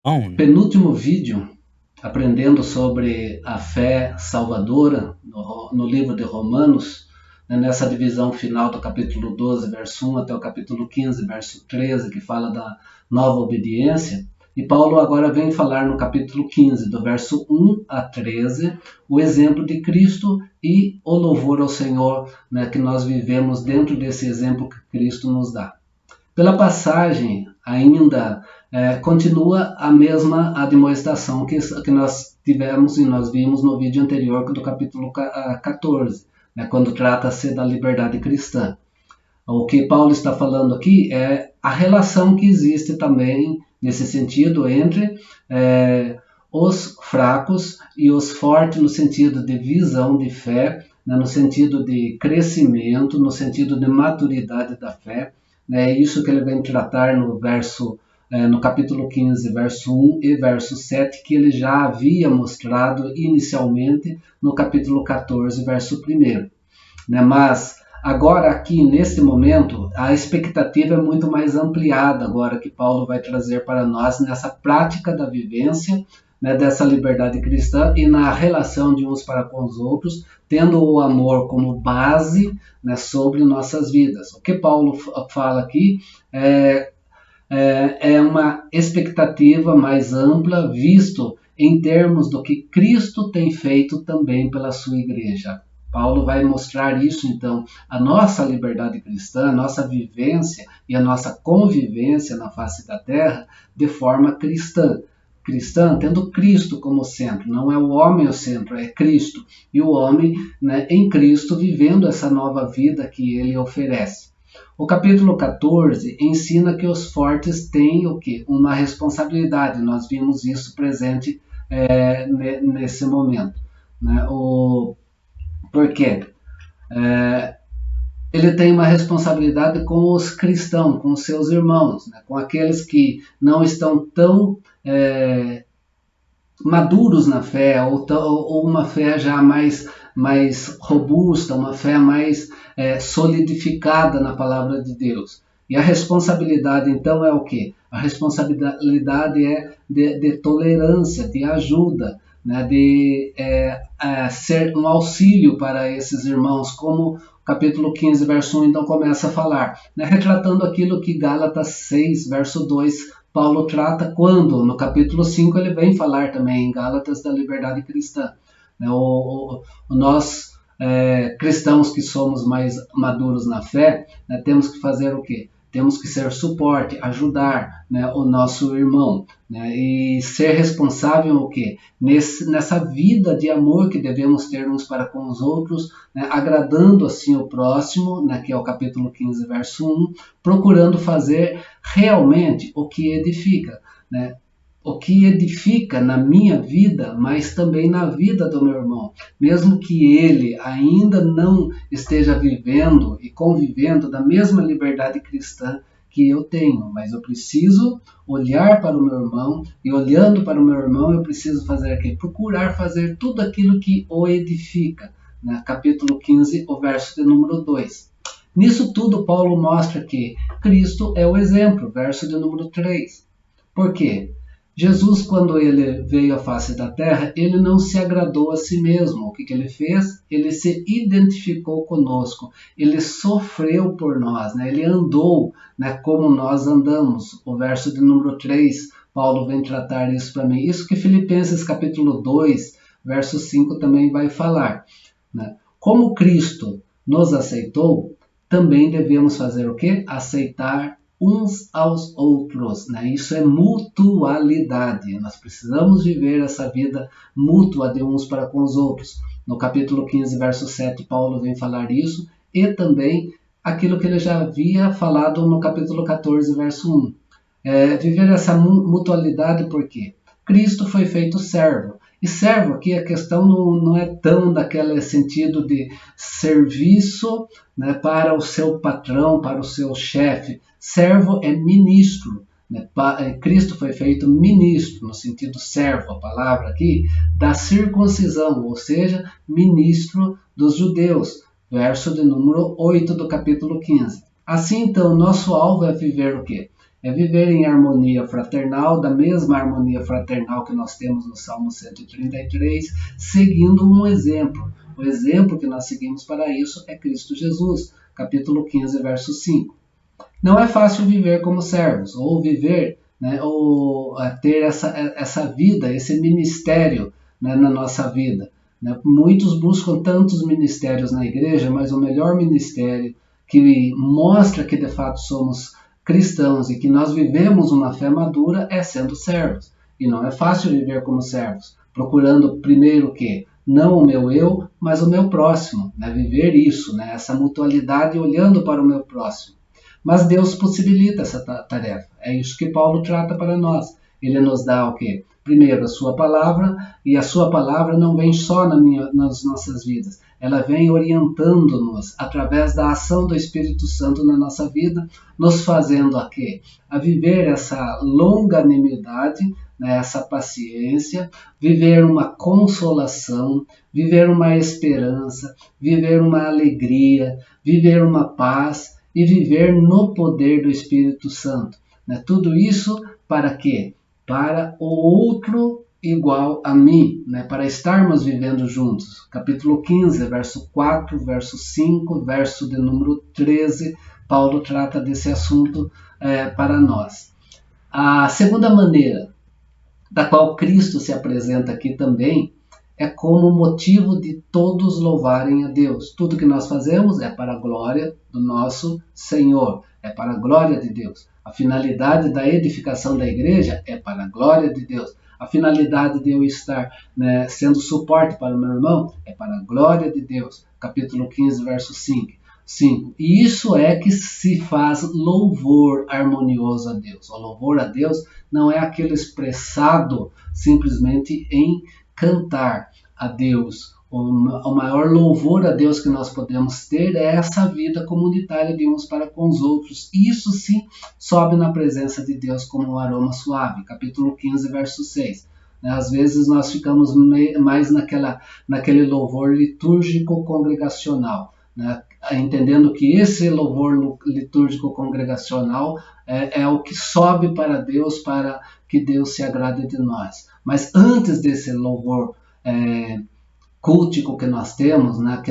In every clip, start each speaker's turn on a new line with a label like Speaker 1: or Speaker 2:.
Speaker 1: own.
Speaker 2: Penúltimo vídeo, aprendendo sobre a fé salvadora, no livro de Romanos, nessa divisão final do capítulo 12, verso 1 até o capítulo 15, verso 13, que fala da nova obediência. E Paulo agora vem falar no capítulo 15, do verso 1 a 13, o exemplo de Cristo e o louvor ao Senhor, né, que nós vivemos dentro desse exemplo que Cristo nos dá. Pela passagem, ainda continua a mesma admoestação que nós tivemos e nós vimos no vídeo anterior do capítulo 14, né, quando trata-se da liberdade cristã. O que Paulo está falando aqui é a relação que existe também, nesse sentido, entre os fracos e os fortes, no sentido de visão de fé, né, no sentido de crescimento, no sentido de maturidade da fé. É isso que ele vem tratar no capítulo 15, verso 1 e verso 7, que ele já havia mostrado inicialmente no capítulo 14, verso 1. Mas agora aqui, nesse momento, a expectativa é muito mais ampliada agora que Paulo vai trazer para nós nessa prática da vivência, né, dessa liberdade cristã e na relação de uns para com os outros, tendo o amor como base, né, sobre nossas vidas. O que Paulo fala aqui é uma expectativa mais ampla, visto em termos do que Cristo tem feito também pela sua igreja. Paulo vai mostrar isso, então, a nossa liberdade cristã, a nossa vivência e a nossa convivência na face da terra de forma cristã. Cristã tendo Cristo como centro, não é o homem o centro, é Cristo. E o homem, né, em Cristo, vivendo essa nova vida que ele oferece. O capítulo 14 ensina que os fortes têm o quê? Uma responsabilidade. Nós vimos isso presente nesse momento. Né? Por quê? Ele tem uma responsabilidade com os cristãos, com os seus irmãos, né? Com aqueles que não estão tão maduros na fé, ou uma fé já mais robusta, uma fé mais solidificada na palavra de Deus. E a responsabilidade, então, é o quê? A responsabilidade é de tolerância, de ajuda, né? De ser um auxílio para esses irmãos, como o capítulo 15, verso 1, então começa a falar, né? Retratando aquilo que Gálatas 6, verso 2, Paulo trata quando, no capítulo 5, ele vem falar também em Gálatas da liberdade cristã. Nós, cristãos que somos mais maduros na fé, né, temos que fazer o quê? Temos que ser suporte, ajudar, né, o nosso irmão, né, e ser responsável o quê? Nessa vida de amor que devemos ter uns para com os outros, né, agradando assim o próximo, né, que é o capítulo 15, verso 1, procurando fazer realmente o que edifica, né? O que edifica na minha vida, mas também na vida do meu irmão. Mesmo que ele ainda não esteja vivendo e convivendo da mesma liberdade cristã que eu tenho, mas eu preciso olhar para o meu irmão, e olhando para o meu irmão eu preciso fazer aqui, procurar fazer tudo aquilo que o edifica. Né? Capítulo 15, o verso de número 2. Nisso tudo, Paulo mostra que Cristo é o exemplo, verso de número 3. Por quê? Jesus, quando ele veio à face da terra, ele não se agradou a si mesmo. O que ele fez? Ele se identificou conosco. Ele sofreu por nós, né? Ele andou, né, como nós andamos. O verso de número 3, Paulo vem tratar isso para mim. Isso que Filipenses capítulo 2, verso 5 também vai falar. Né? Como Cristo nos aceitou, também devemos fazer o quê? Aceitar uns aos outros, né? Isso é mutualidade. Nós precisamos viver essa vida mútua de uns para com os outros. No capítulo 15, verso 7, Paulo vem falar isso, e também aquilo que ele já havia falado no capítulo 14, verso 1. Viver essa mutualidade, por quê? Cristo foi feito servo. E servo aqui, a questão não é tão daquele sentido de serviço, né, para o seu patrão, para o seu chefe. Servo é ministro. Né? Cristo foi feito ministro, no sentido servo, a palavra aqui, da circuncisão, ou seja, ministro dos judeus. Verso de número 8 do capítulo 15. Assim, então, nosso alvo é viver o quê? É viver em harmonia fraternal, da mesma harmonia fraternal que nós temos no Salmo 133, seguindo um exemplo. O exemplo que nós seguimos para isso é Cristo Jesus, capítulo 15, verso 5. Não é fácil viver como servos, ou viver, né, ou ter essa vida, esse ministério, né, na nossa vida. Né? Muitos buscam tantos ministérios na igreja, mas o melhor ministério que mostra que de fato somos cristãos e que nós vivemos uma fé madura é sendo servos. E não é fácil viver como servos, procurando primeiro o quê? Não o meu eu, mas o meu próximo. Né? Viver isso, né? Essa mutualidade olhando para o meu próximo. Mas Deus possibilita essa tarefa. É isso que Paulo trata para nós. Ele nos dá o quê? Primeiro, a sua palavra, e a sua palavra não vem só nas nossas vidas. Ela vem orientando-nos através da ação do Espírito Santo na nossa vida, nos fazendo a quê? A viver essa longanimidade, né, essa paciência, viver uma consolação, viver uma esperança, viver uma alegria, viver uma paz, e viver no poder do Espírito Santo. Né? Tudo isso para quê? Para o outro igual a mim, né? Para estarmos vivendo juntos. Capítulo 15, verso 4, verso 5, verso de número 13, Paulo trata desse assunto para nós. A segunda maneira da qual Cristo se apresenta aqui também é como motivo de todos louvarem a Deus. Tudo que nós fazemos é para a glória do nosso Senhor, é para a glória de Deus. A finalidade da edificação da igreja é para a glória de Deus. A finalidade de eu estar, né, sendo suporte para o meu irmão é para a glória de Deus. Capítulo 15, verso 5. E isso é que se faz louvor harmonioso a Deus. O louvor a Deus não é aquele expressado simplesmente em cantar a Deus. O maior louvor a Deus que nós podemos ter é essa vida comunitária de uns para com os outros. Isso sim sobe na presença de Deus como um aroma suave. Capítulo 15, verso 6. Às vezes nós ficamos mais naquele louvor litúrgico congregacional, né? Entendendo que esse louvor litúrgico congregacional é o que sobe para Deus, para que Deus se agrade de nós. Mas antes desse louvor cultico que nós temos, né,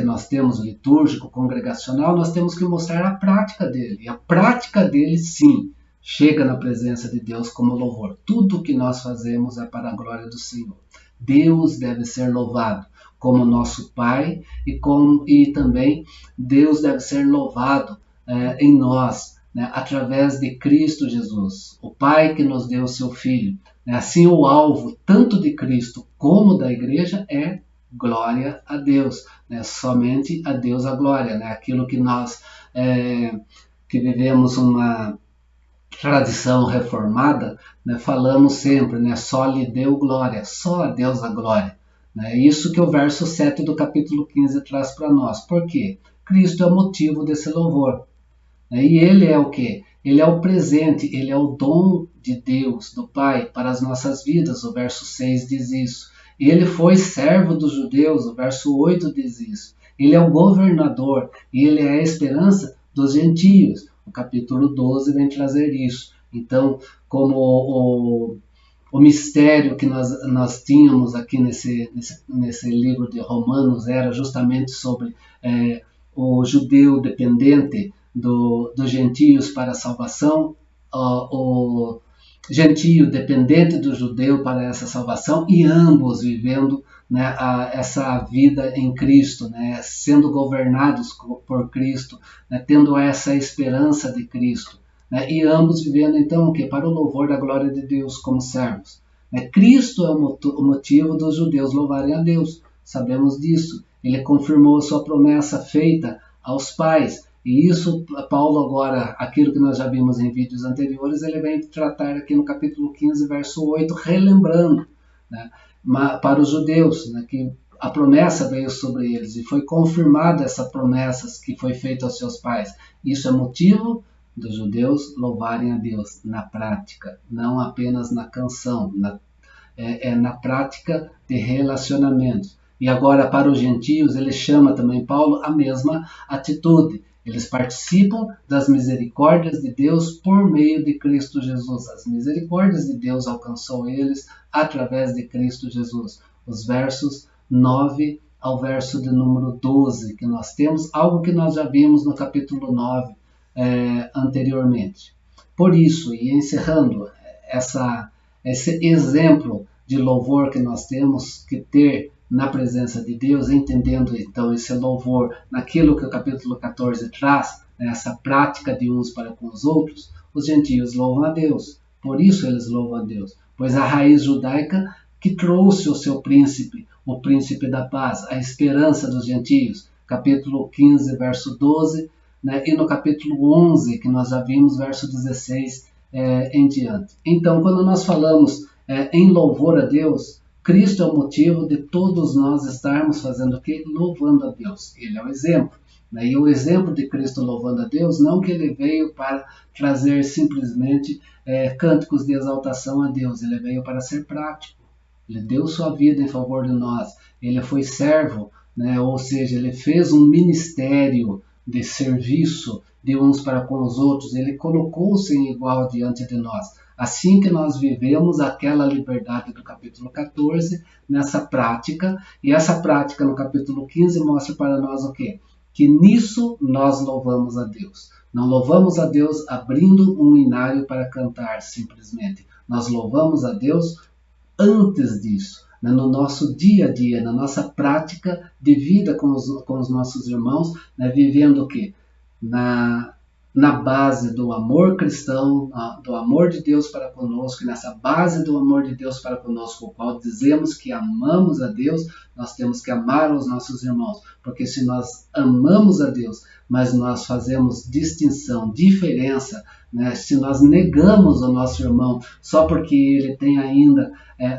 Speaker 2: litúrgico, congregacional, nós temos que mostrar a prática dele. E a prática dele, sim, chega na presença de Deus como louvor. Tudo que nós fazemos é para a glória do Senhor. Deus deve ser louvado como nosso Pai e também Deus deve ser louvado em nós, né, através de Cristo Jesus, o Pai que nos deu o seu Filho. Assim, o alvo tanto de Cristo como da igreja é glória a Deus, né? Somente a Deus a glória, né? Aquilo que nós que vivemos uma tradição reformada, né, falamos sempre, né, só lhe deu glória, só a Deus a glória. É isso que o verso 7 do capítulo 15 traz para nós. Por quê? Cristo é o motivo desse louvor. E ele é o quê? Ele é o presente, ele é o dom de Deus, do Pai, para as nossas vidas. O verso 6 diz isso. Ele foi servo dos judeus, o verso 8 diz isso. Ele é o governador e ele é a esperança dos gentios. O capítulo 12 vem trazer isso. Então, como o mistério que nós tínhamos aqui nesse livro de Romanos era justamente sobre o judeu dependente dos gentios para a salvação, o gentio dependente do judeu para essa salvação, e ambos vivendo, né, essa vida em Cristo, né, sendo governados por Cristo, né, tendo essa esperança de Cristo, né, e ambos vivendo então o que? Para o louvor da glória de Deus como servos. Cristo é o motivo dos judeus louvarem a Deus, sabemos disso. Ele confirmou sua promessa feita aos pais. E isso, Paulo agora, aquilo que nós já vimos em vídeos anteriores, ele vem tratar aqui no capítulo 15, verso 8, relembrando, né, para os judeus, né, que a promessa veio sobre eles e foi confirmada essa promessa que foi feita aos seus pais. Isso é motivo dos judeus louvarem a Deus na prática, não apenas na canção, na prática de relacionamentos. E agora para os gentios ele chama também Paulo a mesma atitude. Eles participam das misericórdias de Deus por meio de Cristo Jesus. As misericórdias de Deus alcançou eles através de Cristo Jesus. Os versos 9 ao verso de número 12, que nós temos, algo que nós já vimos no capítulo 9 anteriormente. Por isso, e encerrando esse exemplo de louvor que nós temos que ter na presença de Deus, entendendo então esse louvor naquilo que o capítulo 14 traz, essa prática de uns para com os outros, os gentios louvam a Deus. Por isso eles louvam a Deus, pois a raiz judaica que trouxe o seu príncipe, o príncipe da paz, a esperança dos gentios, capítulo 15, verso 12, e no capítulo 11, que nós já vimos, verso 16 em diante. Então, quando nós falamos em louvor a Deus, Cristo é o motivo de todos nós estarmos fazendo o quê? Louvando a Deus. Ele é o exemplo. E o exemplo de Cristo louvando a Deus, não que ele veio para trazer simplesmente cânticos de exaltação a Deus, ele veio para ser prático. Ele deu sua vida em favor de nós. Ele foi servo, ou seja, ele fez um ministério de serviço de uns para com os outros. Ele colocou-se em igual diante de nós. Assim que nós vivemos aquela liberdade do capítulo 14 nessa prática, e essa prática no capítulo 15 mostra para nós o quê? Que nisso nós louvamos a Deus. Não louvamos a Deus abrindo um inário para cantar simplesmente. Nós louvamos a Deus antes disso, no nosso dia a dia, na nossa prática de vida com os nossos irmãos, vivendo o quê? Na base do amor cristão, do amor de Deus para conosco, e nessa base do amor de Deus para conosco, o qual dizemos que amamos a Deus, nós temos que amar os nossos irmãos, porque se nós amamos a Deus, mas nós fazemos distinção, diferença, se nós negamos o nosso irmão só porque ele tem ainda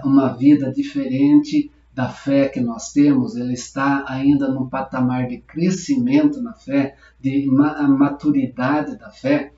Speaker 2: uma vida diferente da fé que nós temos, ele está ainda num patamar de crescimento na fé, de maturidade da fé,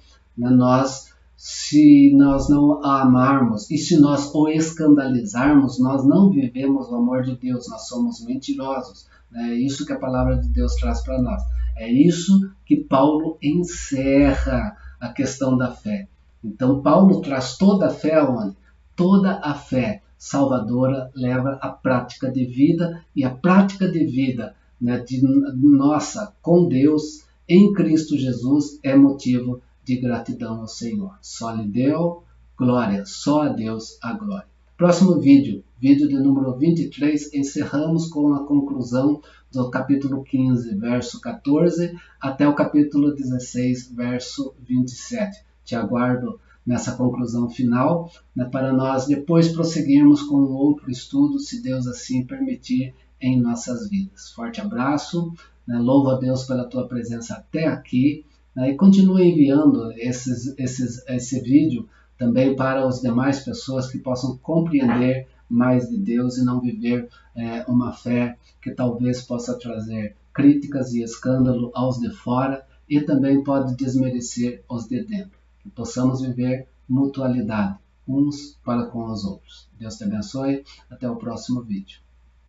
Speaker 2: se nós não a amarmos e se nós o escandalizarmos, nós não vivemos o amor de Deus, nós somos mentirosos. É isso que a palavra de Deus traz para nós. É isso que Paulo encerra a questão da fé. Então Paulo traz toda a fé aonde? Toda a fé salvadora leva à prática de vida, e a prática de vida nossa com Deus em Cristo Jesus é motivo de gratidão ao Senhor. Só lhe deu glória, só a Deus a glória. Próximo vídeo de número 23, encerramos com a conclusão do capítulo 15, verso 14, até o capítulo 16, verso 27. Te aguardo nessa conclusão final, para nós depois prosseguirmos com outro estudo, se Deus assim permitir, em nossas vidas. Forte abraço, louvo a Deus pela tua presença até aqui, e continue enviando esse vídeo também para as demais pessoas que possam compreender mais de Deus e não viver uma fé que talvez possa trazer críticas e escândalo aos de fora e também pode desmerecer os de dentro. Que possamos viver mutualidade uns para com os outros. Deus te abençoe. Até o próximo vídeo.